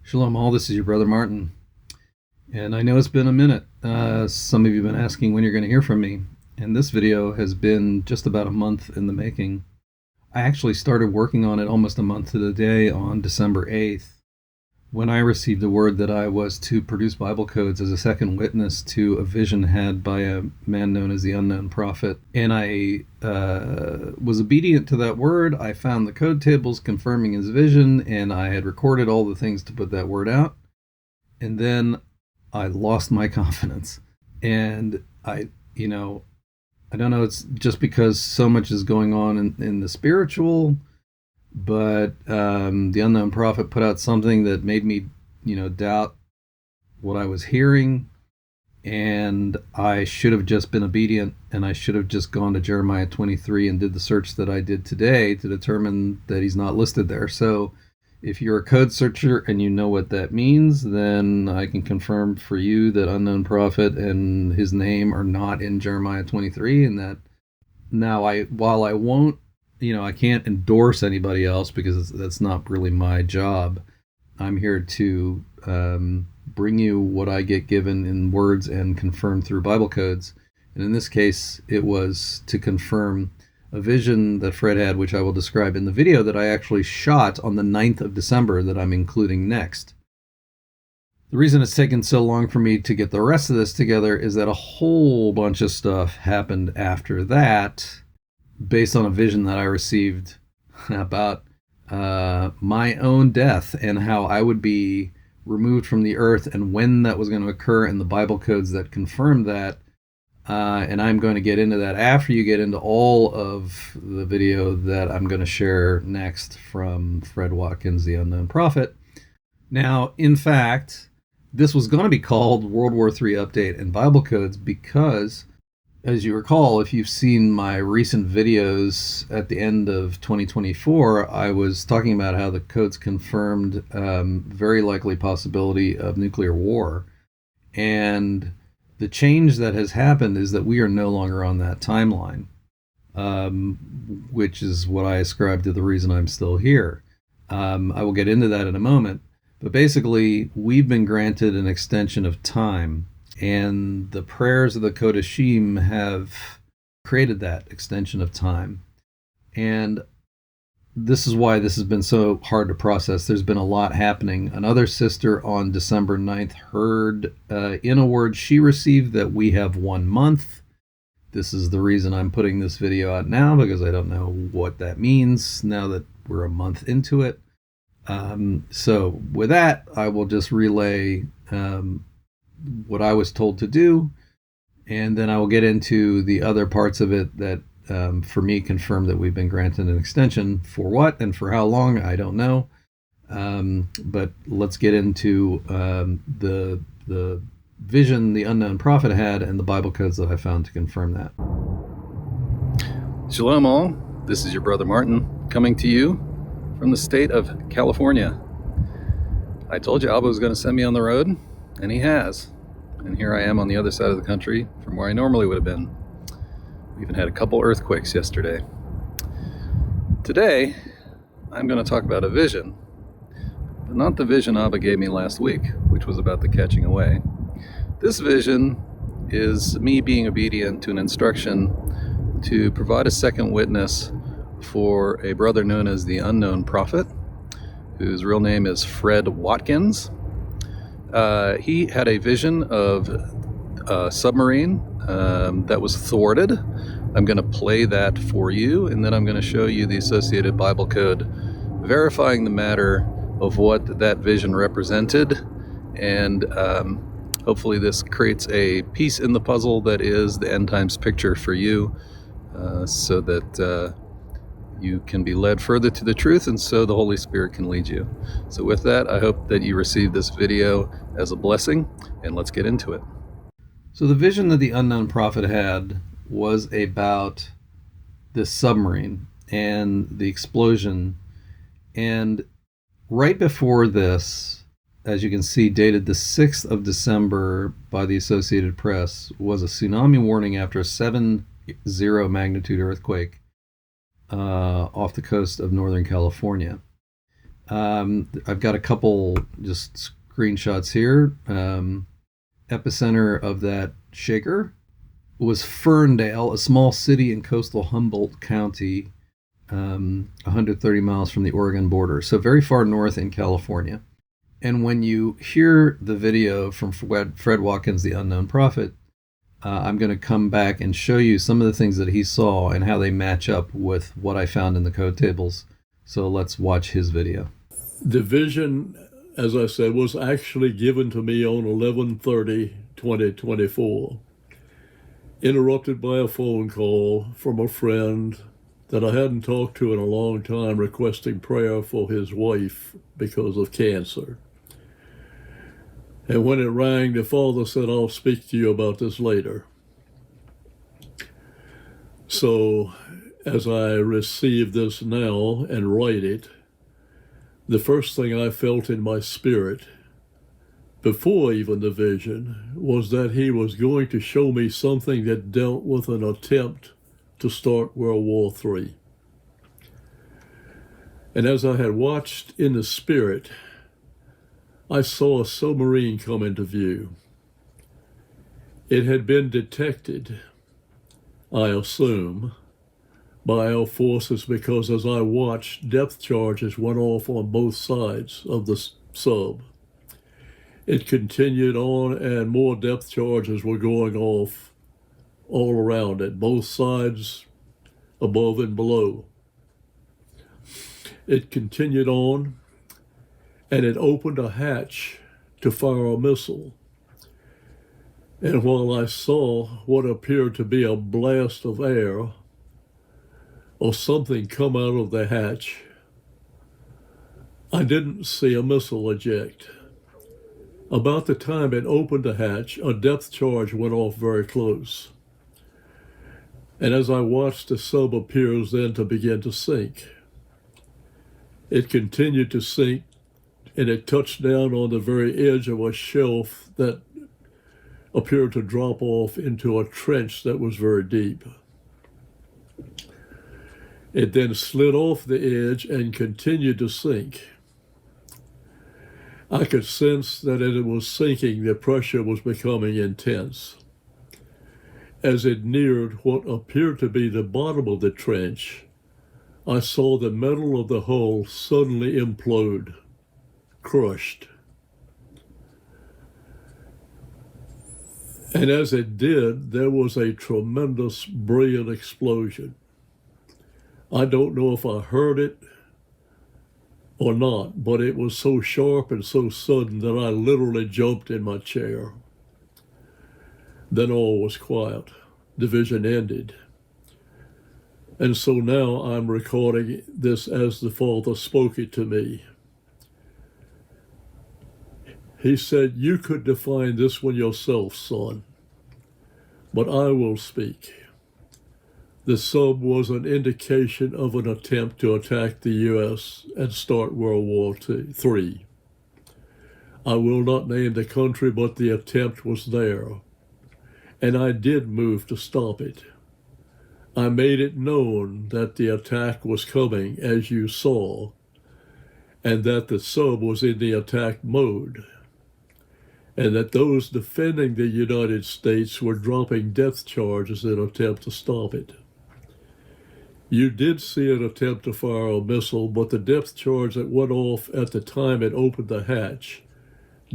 Shalom all, this is your brother Martin. And I know it's been a minute. Some of you have been asking when you're going to hear from me. And this video has been just about a month in the making. I actually started working on it almost a month to the day on December 8th, when I received the word that I was to produce Bible codes as a second witness to a vision had by a man known as the unknown prophet. And I was obedient to that word. I found the code tables confirming his vision, and I had recorded all the things to put that word out. And then I lost my confidence. And I don't know, it's just because so much is going on in the spiritual, but the unknown prophet put out something that made me, doubt what I was hearing, and I should have just been obedient, and I should have just gone to Jeremiah 23 and did the search that I did today to determine that he's not listed there. So if you're a code searcher and you know what that means, then I can confirm for you that unknown prophet and his name are not in Jeremiah 23, and that now while I won't, I can't endorse anybody else because that's not really my job. I'm here to bring you what I get given in words and confirm through Bible codes. And in this case, it was to confirm a vision that Fred had, which I will describe in the video that I actually shot on the 9th of December that I'm including next. The reason it's taken so long for me to get the rest of this together is that a whole bunch of stuff happened after that, based on a vision that I received about my own death and how I would be removed from the earth and when that was going to occur, and the Bible codes that confirmed that. And I'm going to get into that after you get into all of the video that I'm going to share next from Fred Watkins, the unknown prophet. Now, in fact, this was going to be called World War III Update and Bible Codes because, as you recall, if you've seen my recent videos at the end of 2024, I was talking about how the codes confirmed very likely possibility of nuclear war. And the change that has happened is that we are no longer on that timeline, which is what I ascribe to the reason I'm still here. I will get into that in a moment. But basically, we've been granted an extension of time, and the prayers of the Kodashim have created that extension of time. And this is why this has been so hard to process. There's been a lot happening. Another sister on December 9th heard in a word she received that we have 1 month. This is the reason I'm putting this video out now, because I don't know what that means now that we're a month into it. So with that, I will just relay what I was told to do, and then I will get into the other parts of it that for me confirm that we've been granted an extension. For what and for how long, I don't know. But let's get into the vision the unknown prophet had and the Bible codes that I found to confirm that. Shalom all, this is your brother Martin coming to you from the state of California. I told you Abba was going to send me on the road, and he has. And here I am on the other side of the country from where I normally would have been. We even had a couple earthquakes yesterday. Today, I'm going to talk about a vision, but not the vision Abba gave me last week, which was about the catching away. This vision is me being obedient to an instruction to provide a second witness for a brother known as the unknown prophet, whose real name is Fred Watkins. He had a vision of a submarine that was thwarted. I'm going to play that for you, and then I'm going to show you the associated Bible code verifying the matter of what that vision represented, and hopefully this creates a piece in the puzzle that is the end times picture for you, so that you can be led further to the truth, and so the Holy Spirit can lead you. So with that, I hope that you receive this video as a blessing, and let's get into it. So the vision that the unknown prophet had was about this submarine and the explosion. And right before this, as you can see, dated the 6th of December by the Associated Press, was a tsunami warning after a 7.0 magnitude earthquake off the coast of Northern California. I've got a couple just screenshots here. Epicenter of that shaker was Ferndale, a small city in coastal Humboldt County, 130 miles from the Oregon border, so very far north in California. And when you hear the video from Fred Watkins, the unknown prophet, I'm going to come back and show you some of the things that he saw and how they match up with what I found in the code tables. So let's watch his video. The vision, as I said, was actually given to me on 11/30/2024, interrupted by a phone call from a friend that I hadn't talked to in a long time, requesting prayer for his wife because of cancer. And when it rang, the father said, "I'll speak to you about this later." So as I receive this now and write it, the first thing I felt in my spirit, before even the vision, was that he was going to show me something that dealt with an attempt to start World War III. And as I had watched in the spirit, I saw a submarine come into view. It had been detected, I assume, by our forces because as I watched, depth charges went off on both sides of the sub. It continued on and more depth charges were going off all around it, both sides, above and below. It continued on, and it opened a hatch to fire a missile. And while I saw what appeared to be a blast of air or something come out of the hatch, I didn't see a missile eject. About the time it opened the hatch, a depth charge went off very close. And as I watched, the sub appears then to begin to sink. It continued to sink, and it touched down on the very edge of a shelf that appeared to drop off into a trench that was very deep. It then slid off the edge and continued to sink. I could sense that as it was sinking, the pressure was becoming intense. As it neared what appeared to be the bottom of the trench, I saw the metal of the hull suddenly implode, crushed. And as it did, there was a tremendous, brilliant explosion. I don't know if I heard it or not, but it was so sharp and so sudden that I literally jumped in my chair. Then all was quiet. The vision ended. And so now I'm recording this as the Father spoke it to me. He said, "You could define this one yourself, son, but I will speak." The sub was an indication of an attempt to attack the U.S. and start World War III. I will not name the country, but the attempt was there, and I did move to stop it. I made it known that the attack was coming, as you saw, and that the sub was in the attack mode, and that those defending the United States were dropping depth charges in an attempt to stop it. You did see an attempt to fire a missile, but the depth charge that went off at the time it opened the hatch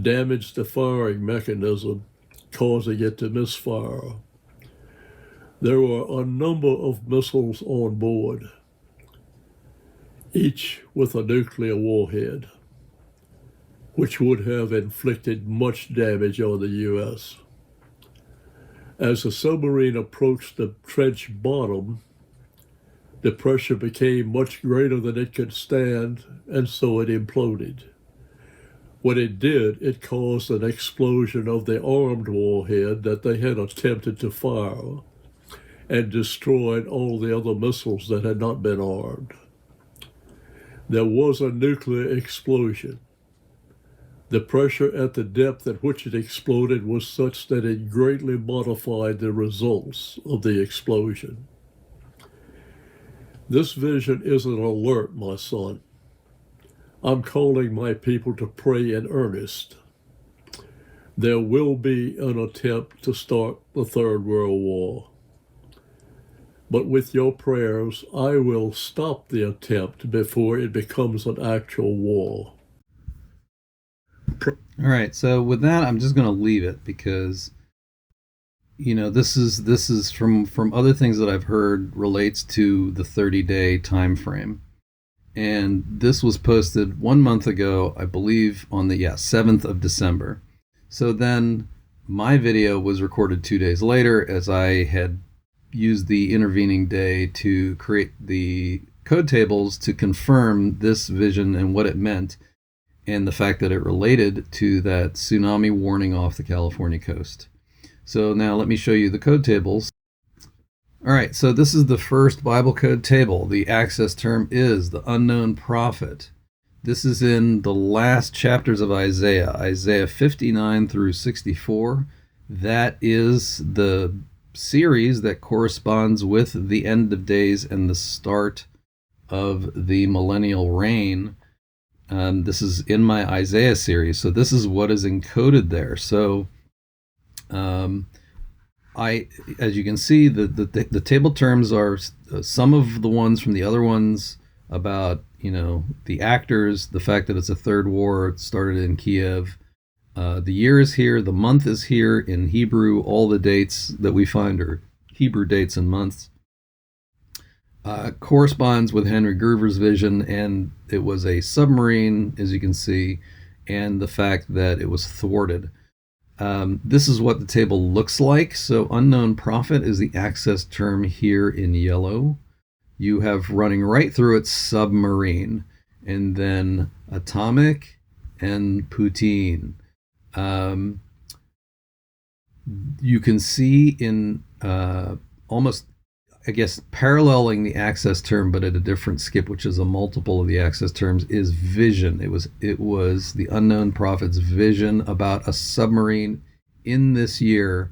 damaged the firing mechanism, causing it to misfire. There were a number of missiles on board, each with a nuclear warhead, which would have inflicted much damage on the U.S. As the submarine approached the trench bottom, the pressure became much greater than it could stand, and so it imploded. When it did, it caused an explosion of the armed warhead that they had attempted to fire, and destroyed all the other missiles that had not been armed. There was a nuclear explosion. The pressure at the depth at which it exploded was such that it greatly modified the results of the explosion. This vision is an alert, my son. I'm calling my people to pray in earnest. There will be an attempt to start the Third World War. But with your prayers, I will stop the attempt before it becomes an actual war. All right, so with that, I'm just going to leave it because, this is from other things that I've heard relates to the 30-day time frame. And this was posted 1 month ago, I believe, on the 7th of December. So then my video was recorded 2 days later, as I had used the intervening day to create the code tables to confirm this vision and what it meant, and the fact that it related to that tsunami warning off the California coast. So now let me show you the code tables. All right, so this is the first Bible code table. The access term is the unknown prophet. This is in the last chapters of Isaiah, Isaiah 59 through 64. That is the series that corresponds with the end of days and the start of the millennial reign. This is in my Isaiah series, so this is what is encoded there. So as you can see, the table terms are some of the ones from the other ones about, the actors, the fact that it's a third war, it started in Kiev. The year is here, the month is here in Hebrew. All the dates that we find are Hebrew dates and months. Corresponds with Henry Gruver's vision, and it was a submarine, as you can see, and the fact that it was thwarted. This is what the table looks like. So unknown prophet is the access term here in yellow. You have running right through it submarine, and then atomic and Putin. You can see in almost, paralleling the access term, but at a different skip, which is a multiple of the access terms, is vision. It was the unknown prophet's vision about a submarine in this year.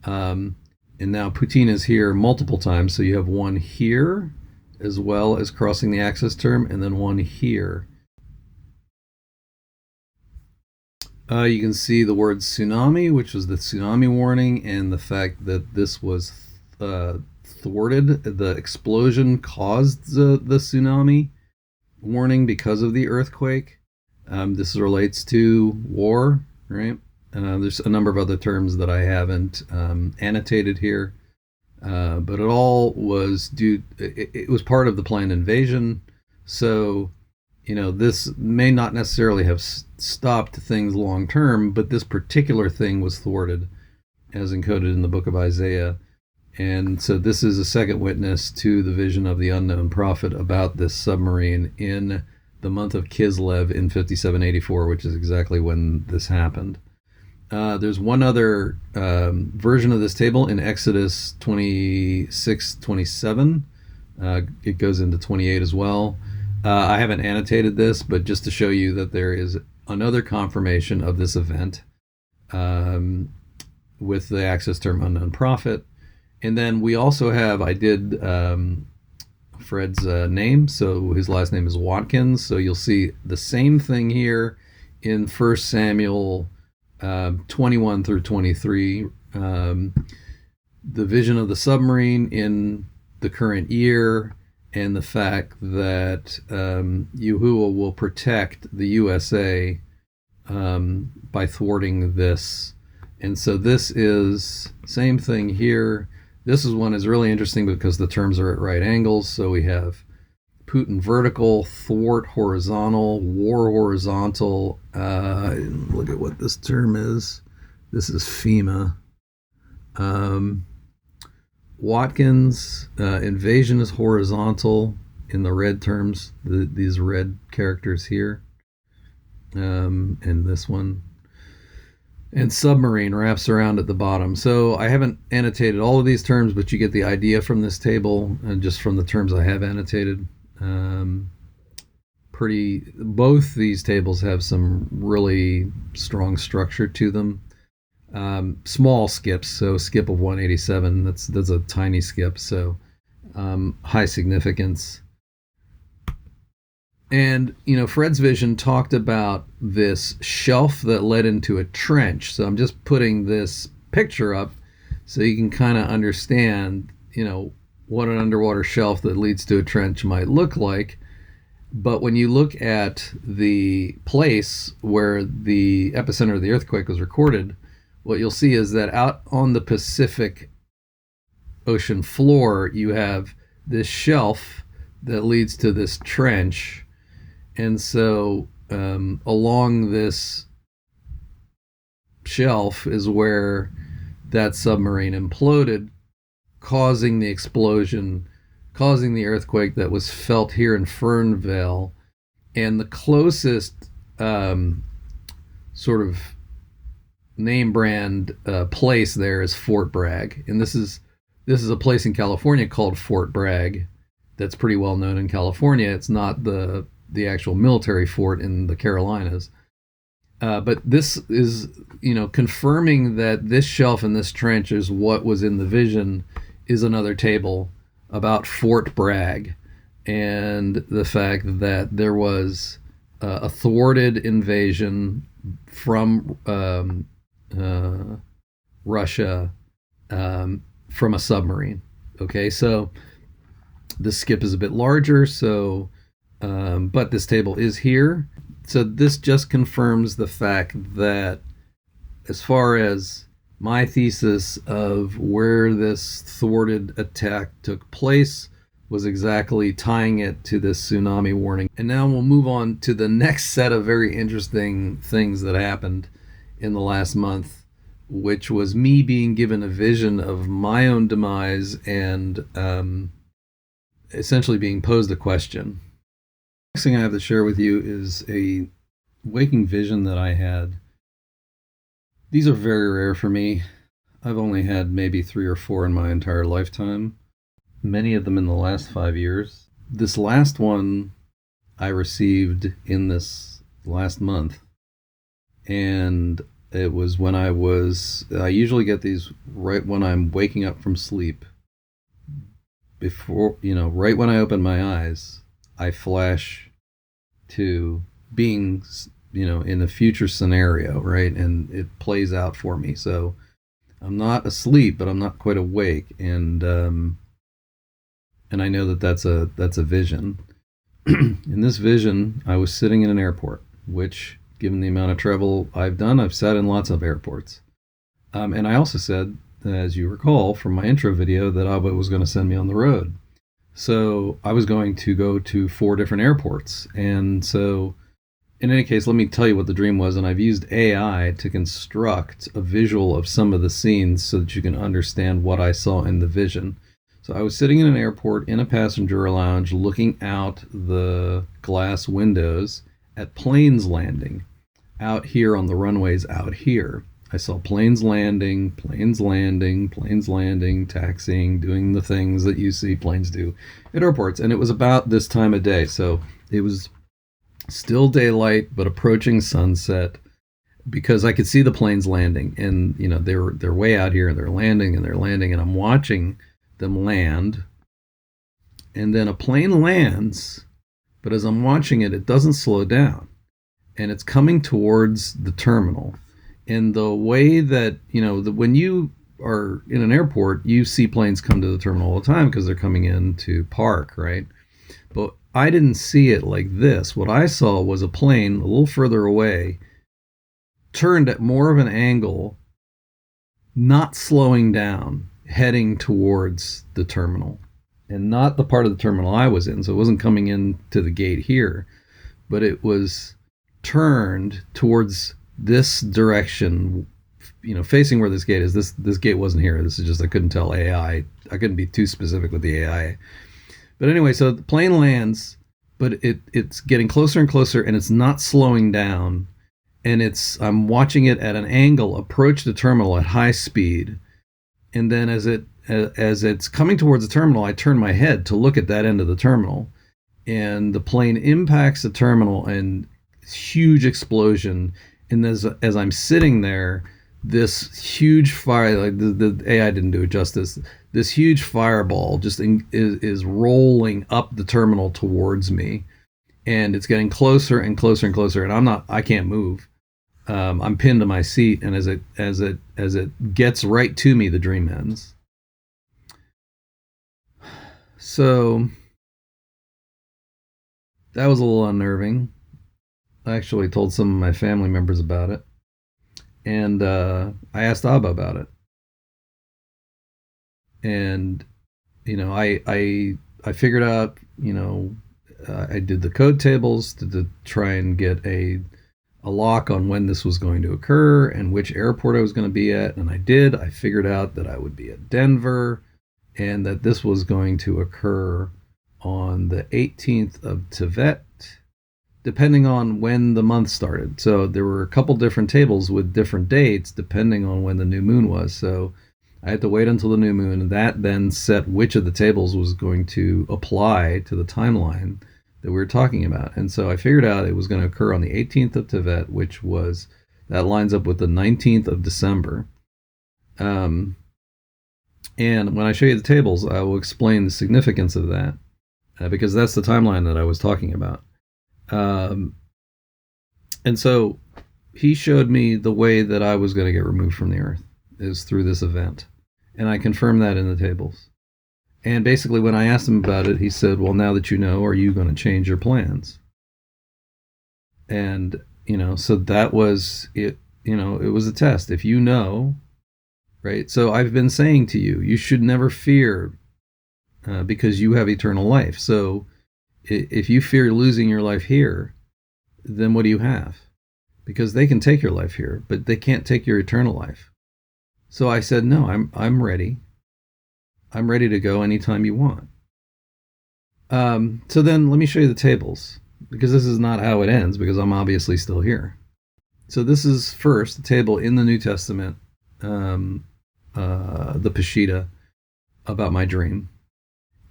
And now Putin is here multiple times. So you have one here as well as crossing the access term, and then one here. You can see the word tsunami, which was the tsunami warning, and the fact that this was thwarted. The explosion caused the tsunami warning because of the earthquake. This relates to war, right? There's a number of other terms that I haven't annotated here, but it all was it was part of the planned invasion. So, this may not necessarily have stopped things long term, but this particular thing was thwarted, as encoded in the book of Isaiah. And so this is a second witness to the vision of the unknown prophet about this submarine in the month of Kislev in 5784, which is exactly when this happened. There's one other version of this table in Exodus 26:27. It goes into 28 as well. I haven't annotated this, but just to show you that there is another confirmation of this event with the access term unknown prophet. And then we also have, I did Fred's name, so his last name is Watkins. So you'll see the same thing here in 1 Samuel 21 through 23. The vision of the submarine in the current year, and the fact that Yahuwah will protect the USA by thwarting this. And so this is same thing here. This one is really interesting because the terms are at right angles. So we have Putin vertical, thwart horizontal, war horizontal. Look at what this term is. This is FEMA. Watkins, invasion is horizontal in the red terms, these red characters here. And this one. And submarine wraps around at the bottom. So I haven't annotated all of these terms, but you get the idea from this table and just from the terms I have annotated. Both these tables have some really strong structure to them. Small skips, so skip of 187, that's a tiny skip, so high significance. And, Fred's vision talked about this shelf that led into a trench. So I'm just putting this picture up so you can kind of understand, what an underwater shelf that leads to a trench might look like. But when you look at the place where the epicenter of the earthquake was recorded, what you'll see is that out on the Pacific Ocean floor, you have this shelf that leads to this trench. And so along this shelf is where that submarine imploded, causing the explosion, causing the earthquake that was felt here in Fernvale. And the closest sort of name brand place there is Fort Bragg. And this is a place in California called Fort Bragg that's pretty well known in California. It's not the actual military fort in the Carolinas. But this is, confirming that this shelf and this trench is what was in the vision, is another table about Fort Bragg and the fact that there was a thwarted invasion from Russia from a submarine. Okay, so the skip is a bit larger, so but this table is here. So this just confirms the fact that, as far as my thesis of where this thwarted attack took place, was exactly tying it to this tsunami warning. And now we'll move on to the next set of very interesting things that happened in the last month, which was me being given a vision of my own demise and essentially being posed a question. Next thing I have to share with you is a waking vision that I had. These are very rare for me. I've only had maybe 3 or 4 in my entire lifetime, many of them in the last 5 years. This last one I received in this last month, and it was when I usually get these right when I'm waking up from sleep. Before, right when I open my eyes, I flash to being, in a future scenario, right? And it plays out for me. So I'm not asleep, but I'm not quite awake. And I know that that's a vision. In this vision, I was sitting in an airport, which, given the amount of travel I've done, I've sat in lots of airports. And I also said, as you recall from my intro video, that Abba was going to send me on the road. So I was going to go to 4 different airports. And so, in any case, let me tell you what the dream was. And I've used AI to construct a visual of some of the scenes so that you can understand what I saw in the vision. So I was sitting in an airport in a passenger lounge looking out the glass windows at planes landing out here on the runways out here. I saw planes landing, taxiing, doing the things that you see planes do at airports. And it was about this time of day. So it was still daylight, but approaching sunset, because I could see the planes landing. And, they're way out here, and they're landing, and I'm watching them land. And then a plane lands, but as I'm watching it, it doesn't slow down. And it's coming towards the terminal. And the way that, when you are in an airport, you see planes come to the terminal all the time because they're coming in to park, right? But I didn't see it like this. What I saw was a plane a little further away, turned at more of an angle, not slowing down, heading towards the terminal. And not the part of the terminal I was in, so it wasn't coming in to the gate here, but it was turned towards this direction, facing where this gate is. This gate wasn't here. This is just, I couldn't tell AI. I couldn't be too specific with the AI. But anyway, so the plane lands, but it's getting closer and closer, and it's not slowing down. And I'm watching it at an angle approach the terminal at high speed. And then as it's coming towards the terminal, I turn my head to look at that end of the terminal. And the plane impacts the terminal, and huge explosion. And as I'm sitting there, this huge fire, like the AI didn't do it justice, this huge fireball just is rolling up the terminal towards me. and it's getting closer and closer and closer, and I can't move. I'm pinned to my seat, and as it gets right to me, the dream ends. So that was a little unnerving. I actually told some of my family members about it, and I asked Abba about it. And I figured out, I did the code tables to try and get a lock on when this was going to occur and which airport I was going to be at, and I did. I figured out that I would be at Denver, and that this was going to occur on the 18th of Tevet, depending on when the month started. So there were a couple different tables with different dates depending on when the new moon was. So I had to wait until the new moon, and that then set which of the tables was going to apply to the timeline that we were talking about. And so I figured out it was going to occur on the 18th of Tevet, which was, that lines up with the 19th of December. And when I show you the tables, I will explain the significance of that, because that's the timeline that I was talking about. And so he showed me the way that I was going to get removed from the earth is through this event. And I confirmed that in the tables. And basically, when I asked him about it, he said, well, now that you know, are you going to change your plans? And, so that was it. It was a test. If you know, right? So I've been saying to you, you should never fear because you have eternal life. So if you fear losing your life here, then what do you have? Because they can take your life here, but they can't take your eternal life. So I said, no, I'm ready. I'm ready to go anytime you want. So then let me show you the tables, because this is not how it ends, because I'm obviously still here. So this is first the table in the New Testament, the Peshitta, about my dream,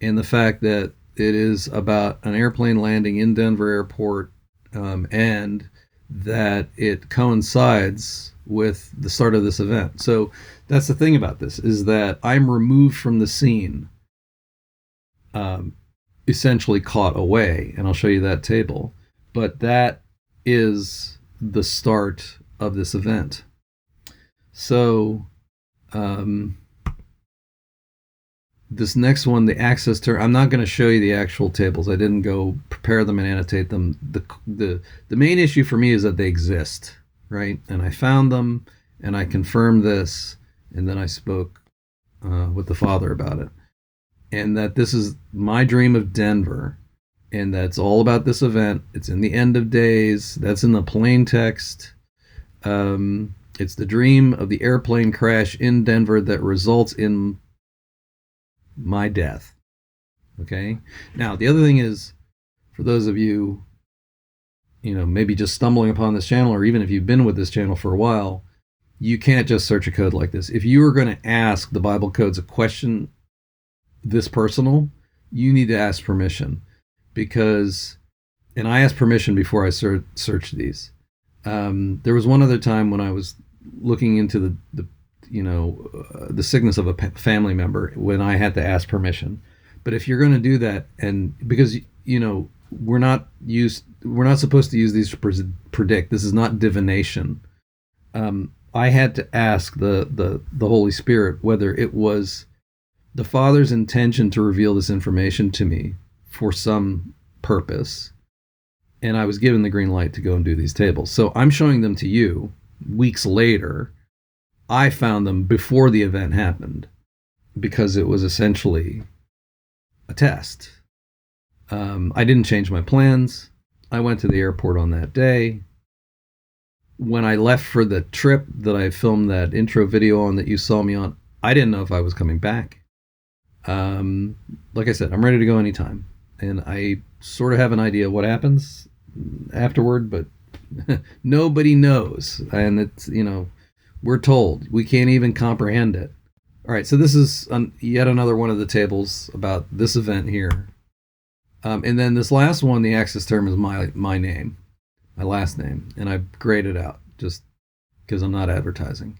and the fact that it is about an airplane landing in Denver Airport, and that it coincides with the start of this event. So that's the thing about this, is that I'm removed from the scene, essentially caught away, and I'll show you that table. But that is the start of this event. So this next one, the access term, I'm not going to show you the actual tables. I didn't go prepare them and annotate them. The main issue for me is that they exist, right? And I found them, and I confirmed this, and then I spoke with the Father about it. And that this is my dream of Denver, and that's all about this event. It's in the end of days. That's in the plain text. It's the dream of the airplane crash in Denver that results in my death. Okay? Now, the other thing is, for those of you, maybe just stumbling upon this channel, or even if you've been with this channel for a while, you can't just search a code like this. If you are going to ask the Bible codes a question this personal, you need to ask permission, because, and I asked permission before I searched these. There was one other time when I was looking into the sickness of a family member, when I had to ask permission. But if you're going to do that, and because we're not supposed to use these to predict. This is not divination. I had to ask the Holy Spirit whether it was the Father's intention to reveal this information to me for some purpose, and I was given the green light to go and do these tables. So I'm showing them to you weeks later. I found them before the event happened, because it was essentially a test. I didn't change my plans. I went to the airport on that day. When I left for the trip that I filmed that intro video on that you saw me on, I didn't know if I was coming back. Like I said, I'm ready to go anytime. And I sort of have an idea what happens afterward, but nobody knows. And it's, we're told. We can't even comprehend it. All right, so this is yet another one of the tables about this event here. And then this last one, the access term is my name, my last name. And I grayed it out just because I'm not advertising.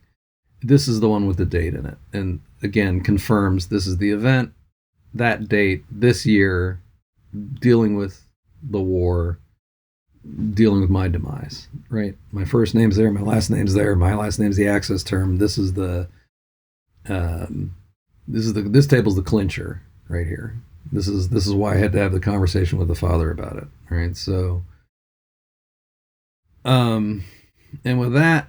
This is the one with the date in it. And again, confirms this is the event, that date, this year, dealing with the war, dealing with my demise, right? My first name's there, my last name's there, my last name's the access term. This table's the clincher right here. This is why I had to have the conversation with the Father about it, right? So, and with that,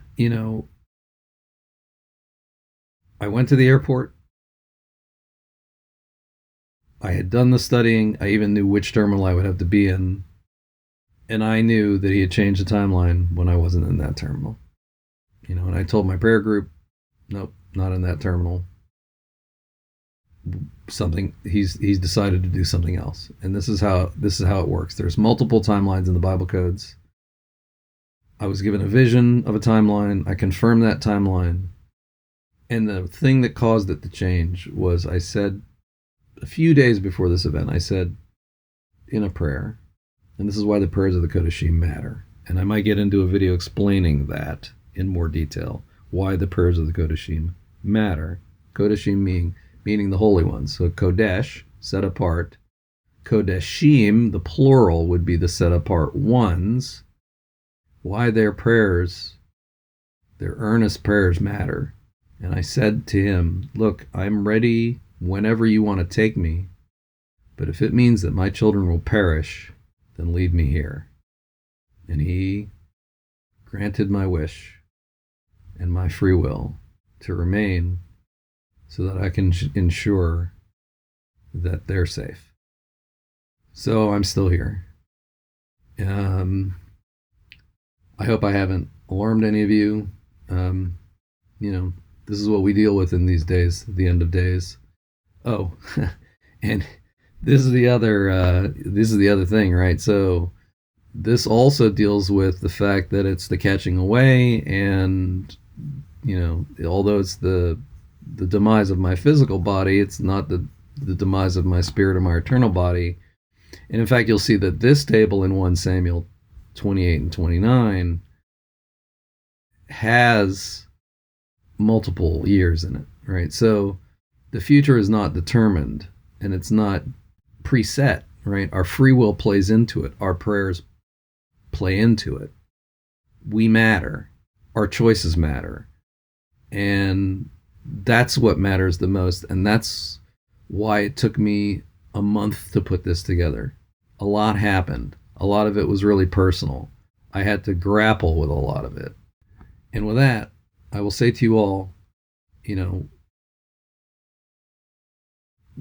I went to the airport. I had done the studying. I even knew which terminal I would have to be in. And I knew that he had changed the timeline when I wasn't in that terminal. And I told my prayer group, nope, not in that terminal. He's decided to do something else. And this is how it works. There's multiple timelines in the Bible codes. I was given a vision of a timeline. I confirmed that timeline. And the thing that caused it to change was I said, a few days before this event, I said in a prayer, and this is why the prayers of the Kodashim matter. And I might get into a video explaining that in more detail, why the prayers of the Kodashim matter. Kodashim meaning the holy ones. So Kodesh, set apart. Kodashim, the plural, would be the set apart ones. Why their prayers, their earnest prayers matter. And I said to him, look, I'm ready whenever you want to take me, but if it means that my children will perish, then leave me here. And he granted my wish and my free will to remain so that I can ensure that they're safe. So I'm still here. I hope I haven't alarmed any of you. This is what we deal with in these days, the end of days. Oh, and this is the other thing, right? So this also deals with the fact that it's the catching away, and although it's the demise of my physical body, it's not the demise of my spirit or my eternal body. And in fact, you'll see that this table in 1 Samuel 28 and 29 has multiple years in it, right? So the future is not determined, and it's not preset, right? Our free will plays into it. Our prayers play into it. We matter. Our choices matter. And that's what matters the most. And that's why it took me a month to put this together. A lot happened. A lot of it was really personal. I had to grapple with a lot of it. And with that, I will say to you all,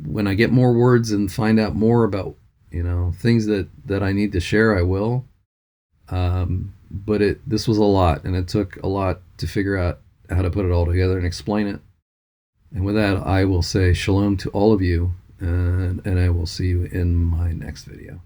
when I get more words and find out more about, things that I need to share, I will. But this was a lot, and it took a lot to figure out how to put it all together and explain it. And with that, I will say shalom to all of you, and I will see you in my next video.